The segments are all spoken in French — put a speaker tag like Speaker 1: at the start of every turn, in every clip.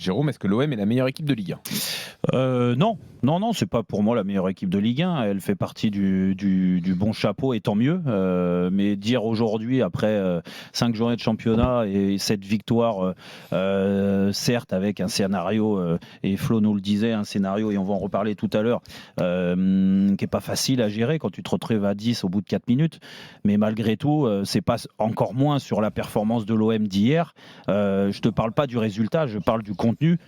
Speaker 1: Jérôme, est-ce que l'OM est la meilleure équipe de Ligue 1 ?
Speaker 2: Non, c'est pas pour moi la meilleure équipe de Ligue 1. Elle fait partie du bon chapeau, et tant mieux. Mais dire aujourd'hui, après 5 journées de championnat et cette victoire, certes avec un scénario, et Flo nous le disait, un scénario, et on va en reparler tout à l'heure, qui n'est pas facile à gérer quand tu te retrouves à 10 au bout de 4 minutes. Mais malgré tout, c'est pas encore moins sur la performance de l'OM d'hier. Je te parle pas du résultat, je parle du contenu,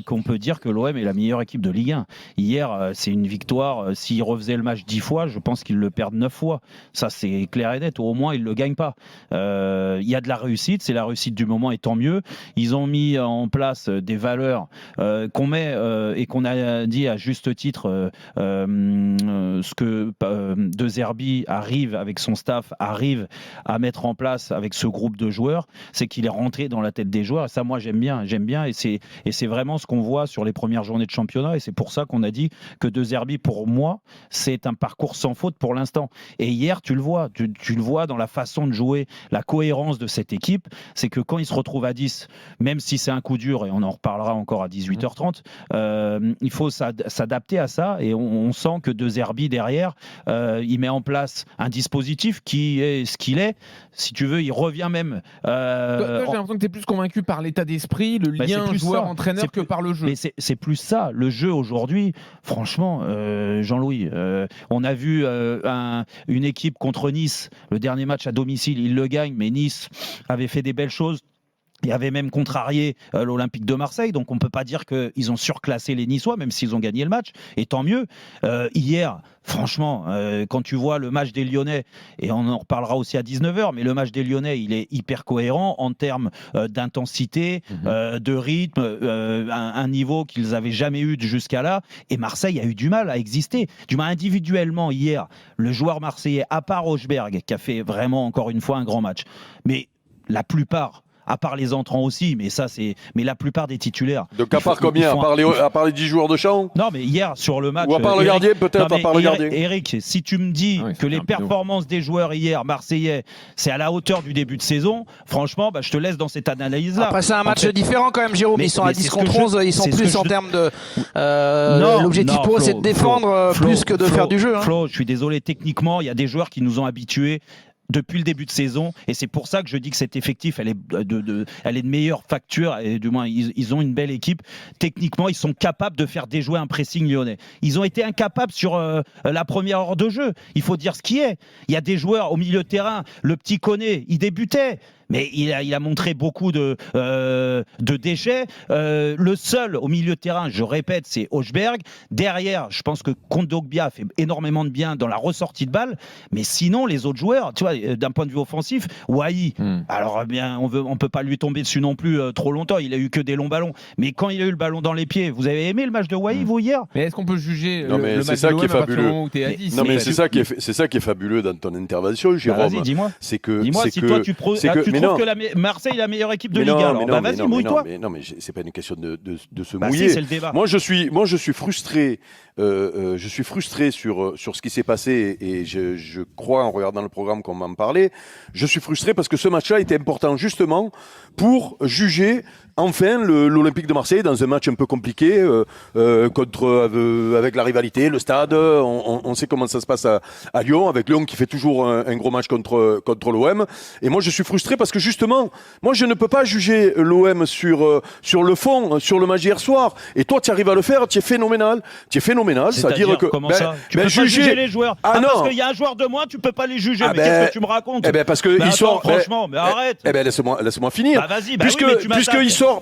Speaker 2: qu'on peut dire que l'OM est la meilleure équipe de Ligue 1. Hier, c'est une victoire. S'ils refaisaient le match 10 fois, je pense qu'ils le perdent 9 fois. Ça, c'est clair et net. Au moins, ils ne le gagnent pas. Il y a de la réussite. C'est la réussite du moment, et tant mieux. Ils ont mis en place des valeurs qu'on met et qu'on a dit à juste titre, ce que De Zerbi arrive avec son staff, arrive à mettre en place avec ce groupe de joueurs, c'est qu'il est rentré dans la tête des joueurs. Et ça, moi, j'aime bien. Et c'est vraiment ce qu'on voit sur les premières journées de championnat. Et c'est pour ça qu'on a dit que De Zerbi, pour moi, c'est un parcours sans faute pour l'instant. Et hier, tu le vois, tu le vois dans la façon de jouer, la cohérence de cette équipe, c'est que quand il se retrouve à 10, même si c'est un coup dur, et on en reparlera encore à 18h30, il faut s'adapter à ça, et on sent que De Zerbi, derrière, il met en place un dispositif qui est ce qu'il est. Si tu veux, il revient même...
Speaker 1: Toi, j'ai l'impression que tu es plus convaincu par l'état d'esprit, le lien joueur-entraîneur que par le jeu.
Speaker 2: Mais c'est plus ça, le jeu aujourd'hui. Franchement, Jean-Louis, on a vu une équipe contre Nice, le dernier match à domicile, il le gagne, mais Nice avait fait des belles choses. Il avait même contrarié l'Olympique de Marseille, donc on ne peut pas dire qu'ils ont surclassé les Niçois, même s'ils ont gagné le match, et tant mieux. Hier, franchement, quand tu vois le match des Lyonnais, et on en reparlera aussi à 19h, mais le match des Lyonnais, il est hyper cohérent en termes d'intensité, de rythme, un niveau qu'ils n'avaient jamais eu jusqu'à là, et Marseille a eu du mal à exister. Du mal individuellement hier, le joueur marseillais, à part Hochberg, qui a fait vraiment encore une fois un grand match, mais la plupart, à part les entrants aussi, mais la plupart des titulaires.
Speaker 3: Donc à part combien ? À part les 10 joueurs de champ ?
Speaker 2: Non, mais hier sur le match.
Speaker 3: Ou à part le gardien, peut-être, à part le gardien.
Speaker 2: Eric, si tu me dis que les performances des joueurs hier, marseillais, c'est à la hauteur du début de saison, franchement, je te laisse dans cette analyse-là.
Speaker 4: Après, c'est un match différent quand même, Jérôme. Ils sont à 10 contre 11, ils sont plus en termes de. L'objectif pour eux, c'est de défendre plus que de faire du jeu.
Speaker 2: Flo, je suis désolé, techniquement, il y a des joueurs qui nous ont habitués depuis le début de saison, et c'est pour ça que je dis que cet effectif, elle est de meilleure facture, et du moins ils ont une belle équipe. Techniquement, ils sont capables de faire déjouer un pressing lyonnais. Ils ont été incapables sur la première heure de jeu. Il faut dire ce qui est. Il y a des joueurs au milieu de terrain, le petit Koné, il débutait, mais il a montré beaucoup de déchets. Le seul au milieu de terrain, je répète, c'est Hochberg. Derrière, je pense que Kondogbia fait énormément de bien dans la ressortie de balle, mais sinon, les autres joueurs, tu vois, d'un point de vue offensif, Wai, alors bien, on peut pas lui tomber dessus non plus trop longtemps, il a eu que des longs ballons, mais quand il a eu le ballon dans les pieds, vous avez aimé le match de Wai, vous, hier ?
Speaker 1: Mais est-ce qu'on peut juger
Speaker 3: le match
Speaker 1: de l'OM
Speaker 3: à partir du moment
Speaker 1: où tu es à 10 ?
Speaker 3: Non, mais c'est ça qui est fabuleux dans ton intervention, Jérôme.
Speaker 2: Vas-y, dis-moi.
Speaker 3: Dis-moi
Speaker 2: si toi tu trouves que Marseille est la meilleure équipe de Ligue 1. Vas-y, mouille-toi.
Speaker 3: Non, mais c'est pas une question de se mouiller.
Speaker 2: Si, c'est le débat.
Speaker 3: Moi, je suis frustré. Je suis frustré sur ce qui s'est passé, et je crois, en regardant le programme, qu'on m'en parlait, je suis frustré parce que ce match-là était important justement pour juger enfin l'Olympique de Marseille dans un match un peu compliqué, avec la rivalité, le stade. On sait comment ça se passe à Lyon, avec Lyon qui fait toujours un gros match contre l'OM. Et moi, je suis frustré parce que justement, moi, je ne peux pas juger l'OM sur le fond, sur le match d'hier soir. Et toi, tu arrives à le faire, tu es phénoménal.
Speaker 2: C'est-à-dire que comment ça tu peux pas juger les joueurs.
Speaker 3: Non.
Speaker 2: Parce qu'il y a un joueur de moins, tu peux pas les juger. Mais qu'est-ce que tu me racontes ?
Speaker 3: Parce que il sort.
Speaker 2: Franchement, mais arrête.
Speaker 3: Laisse-moi finir.
Speaker 2: Vas-y,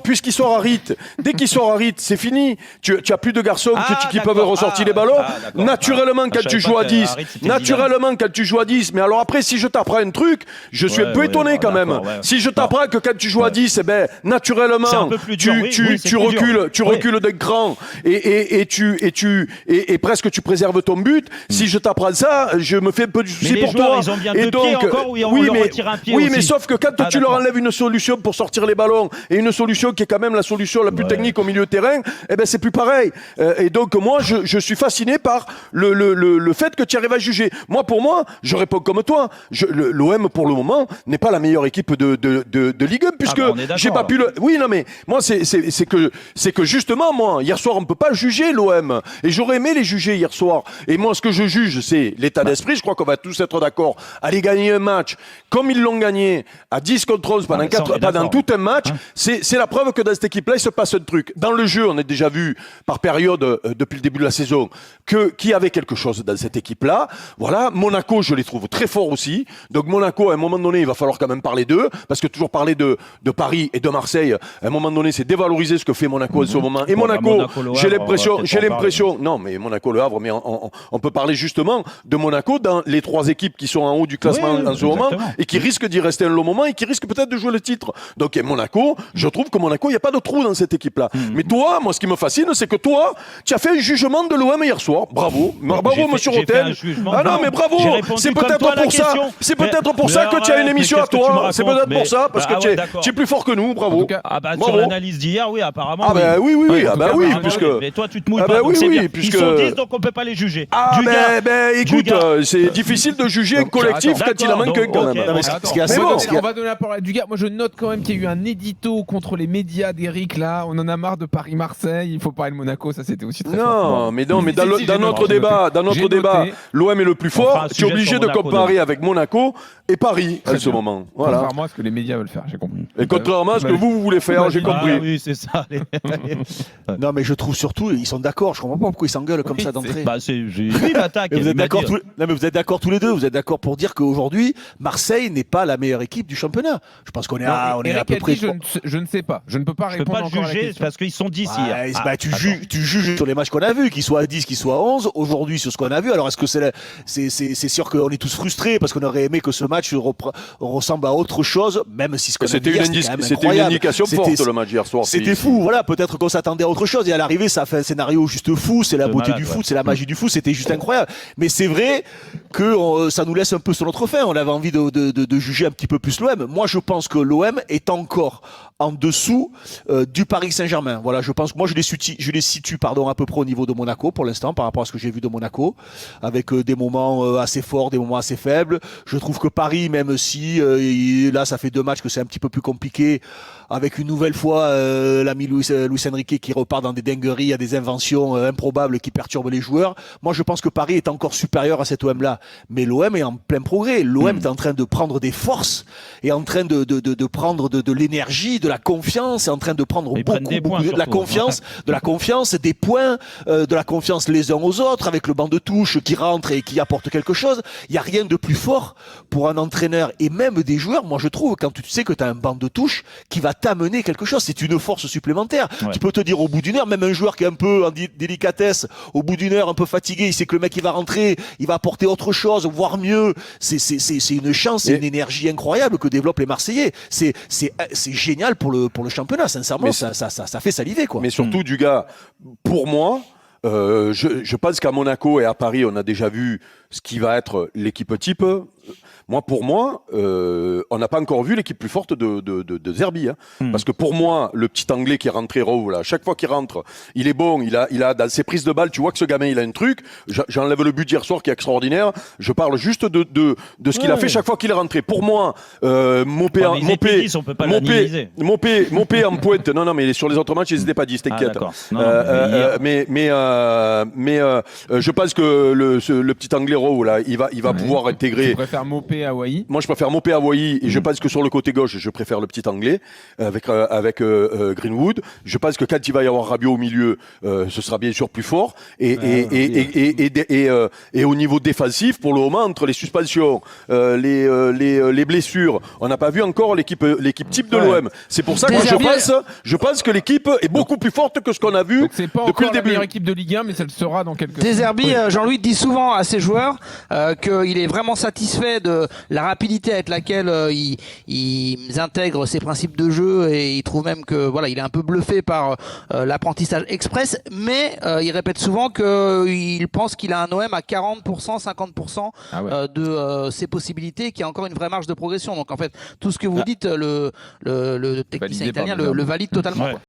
Speaker 3: puisqu'il sort à Rit, dès qu'il sort à Rit, c'est fini. Tu as plus de garçons qui peuvent ressortir les ballons. Naturellement, quand tu joues à 10, mais alors après, si je t'apprends un truc, je suis un peu étonné quand même. Si je t'apprends que quand tu joues à 10, naturellement, tu recules d'un cran et presque tu préserves ton but. Si je t'apprends ça, je me fais un peu du souci pour toi.
Speaker 2: Ils ont bien deux pieds encore, ou on leur retire un pied aussi.
Speaker 3: Mais sauf que quand tu leur enlèves une solution pour sortir les ballons, et une solution qui est quand même la solution la plus technique au milieu de terrain, c'est plus pareil. Et donc moi, je suis fasciné par le fait que tu arrives à juger. Pour moi, je réponds comme toi. L'OM, pour le moment, n'est pas la meilleure équipe équipe de Ligue 1 puisque j'ai pas pu le. Oui, non, mais moi, c'est que justement, moi, hier soir, on peut pas juger l'OM. Et j'aurais aimé les juger hier soir. Et moi, ce que je juge, c'est l'état d'esprit. Je crois qu'on va tous être d'accord. Aller gagner un match comme ils l'ont gagné à 10 contre 11 pendant tout un match, c'est la preuve que dans cette équipe-là, il se passe un truc. Dans le jeu, on a déjà vu par période depuis le début de la saison qu'il y avait quelque chose dans cette équipe-là. Voilà, Monaco, je les trouve très forts aussi. Donc Monaco, à un moment donné, il va falloir quand même parler d'eux, parce que toujours parler de Paris et de Marseille, à un moment donné, c'est dévaloriser ce que fait Monaco en ce moment. Et Monaco, j'ai l'impression, non, mais Monaco, Le Havre, mais on peut parler justement de Monaco dans les 3 équipes qui sont en haut du classement en ce moment et qui risquent d'y rester un long moment et qui risquent peut-être de jouer le titre. Donc Monaco, je trouve que Monaco, il n'y a pas de trou dans cette équipe-là. Mais toi, moi, ce qui me fascine, c'est que toi, tu as fait un jugement de l'OM hier soir. Bravo, bravo, monsieur Rotel. Ah non, mais bravo. C'est peut-être pour ça. C'est peut-être pour ça que tu as une émission à toi. C'est peut-être pour ça, parce que tu es plus fort que nous. Bravo.
Speaker 2: Sur l'analyse d'hier, oui, apparemment.
Speaker 3: Ah bah oui. Ah bah oui, puisque.
Speaker 2: Mais toi, tu te mouilles pas. Ils sont 10, donc on peut pas les juger.
Speaker 3: Ah ben écoute, c'est difficile de juger un collectif quand il en manque un quand même.
Speaker 1: On va donner la parole à Dugas. Moi, je note quand même qu'il y a eu un édito contre les médias d'Eric là. On en a marre de Paris-Marseille. Il faut parler de Monaco. Ça, c'était aussi très fort.
Speaker 3: Non, mais dans notre débat, l'OM est le plus fort. Tu es obligé de comparer avec Monaco et Paris en ce moment. Voilà.
Speaker 1: Contrairement à ce que les médias veulent faire, j'ai compris.
Speaker 3: Et contrairement à ce que vous voulez faire, j'ai compris.
Speaker 2: Oui, c'est ça.
Speaker 5: Non, mais je trouve surtout, ils sont d'accord. Je comprends pas pourquoi ils s'engueulent comme ça d'entrée.
Speaker 2: Lui, l'attaque.
Speaker 5: Vous êtes d'accord vous êtes d'accord tous les deux. Vous êtes d'accord pour dire qu'aujourd'hui, Marseille n'est pas la meilleure équipe du championnat. Je pense qu'on est à peu près.
Speaker 1: Je ne sais pas. Je ne peux pas répondre encore à la question.
Speaker 2: Juger parce qu'ils sont 10 hier.
Speaker 5: Tu juges sur les matchs qu'on a vus, qu'ils soient à 10, qu'ils soient à 11. Aujourd'hui, sur ce qu'on a vu. Alors, est-ce que c'est sûr qu'on est tous frustrés parce qu'on aurait aimé que ce match ressemble à autre chose, même si ce qu'on a vu hier,
Speaker 3: c'était une indication forte le match hier soir.
Speaker 5: C'était fou. Voilà, peut-être qu'on s'attendait à autre chose. Et à l'arrivée, ça fait un scénario juste fou. C'est la beauté du foot, c'est la magie du foot. C'était juste incroyable. Mais c'est vrai que ça nous laisse un peu sur notre faim. On avait envie de juger un petit peu plus l'OM. Moi, je pense que l'OM est encore en dessous du Paris Saint-Germain. Voilà, je pense que moi je les situe à peu près au niveau de Monaco pour l'instant par rapport à ce que j'ai vu de Monaco, avec des moments assez forts, des moments assez faibles. Je trouve que Paris, même si là ça fait 2 matchs que c'est un petit peu plus compliqué, avec une nouvelle fois l'ami Luis Enrique qui repart dans des dingueries, à des inventions improbables qui perturbent les joueurs. Moi je pense que Paris est encore supérieur à cet OM-là. Mais l'OM est en plein progrès. L'OM est en train de prendre des forces, est en train de prendre de l'énergie, de la confiance, est en train de prendre beaucoup de la confiance, des points, de la confiance les uns aux autres, avec le banc de touche qui rentre et qui apporte quelque chose. Il n'y a rien de plus fort pour un entraîneur et même des joueurs, moi je trouve, quand tu sais que tu as un banc de touche qui va t'amener quelque chose, c'est une force supplémentaire. Tu peux te dire au bout d'une heure, même un joueur qui est un peu en délicatesse, au bout d'une heure un peu fatigué, il sait que le mec il va rentrer, il va apporter autre chose, voire mieux. C'est une chance, c'est une énergie incroyable que développent les Marseillais. C'est génial pour le championnat, sincèrement, ça fait saliver quoi.
Speaker 3: Mais surtout du gars, pour moi, je pense qu'à Monaco et à Paris, on a déjà vu ce qui va être l'équipe type. Pour moi, on n'a pas encore vu l'équipe plus forte de Zerbi. Parce que pour moi, le petit Anglais qui est rentré, Rowe, là, chaque fois qu'il rentre, il est bon. Il a dans ses prises de balles, tu vois que ce gamin, il a un truc. J'enlève le but d'hier soir qui est extraordinaire. Je parle juste de ce qu'il a fait chaque fois qu'il est rentré. Pour moi, Mopé en pointe. Non, mais sur les autres matchs, ils n'étaient pas 10, t'inquiète. Mais je pense que le petit Anglais Rowe, là, il va pouvoir intégrer.
Speaker 1: Tu préfères Mopé à Wai?
Speaker 3: Moi, je préfère Mopé à Wai et je pense que sur le côté gauche, je préfère le petit Anglais avec Greenwood. Je pense que quand il va y avoir Rabiot au milieu, ce sera bien sûr plus fort. Et au niveau défensif, pour le moment, entre les suspensions, les blessures, on n'a pas vu encore l'équipe type de l'OM. C'est pour ça que je pense que l'équipe est beaucoup plus forte que ce qu'on a vu
Speaker 1: donc c'est pas
Speaker 3: depuis
Speaker 1: encore
Speaker 3: le début.
Speaker 1: La meilleure équipe de Ligue 1, mais ça le sera dans quelques.
Speaker 4: Deserbi, Jean-Louis dit souvent à ses joueurs qu'il est vraiment satisfait de la rapidité avec laquelle ils intègrent ces principes de jeu et il trouve même que voilà, il est un peu bluffé par l'apprentissage express, mais il répète souvent qu'il pense qu'il a un OM à 40%, 50% de ses possibilités, qu'il y a encore une vraie marge de progression. Donc en fait, tout ce que vous dites, le technicien italien le valide totalement. Ouais.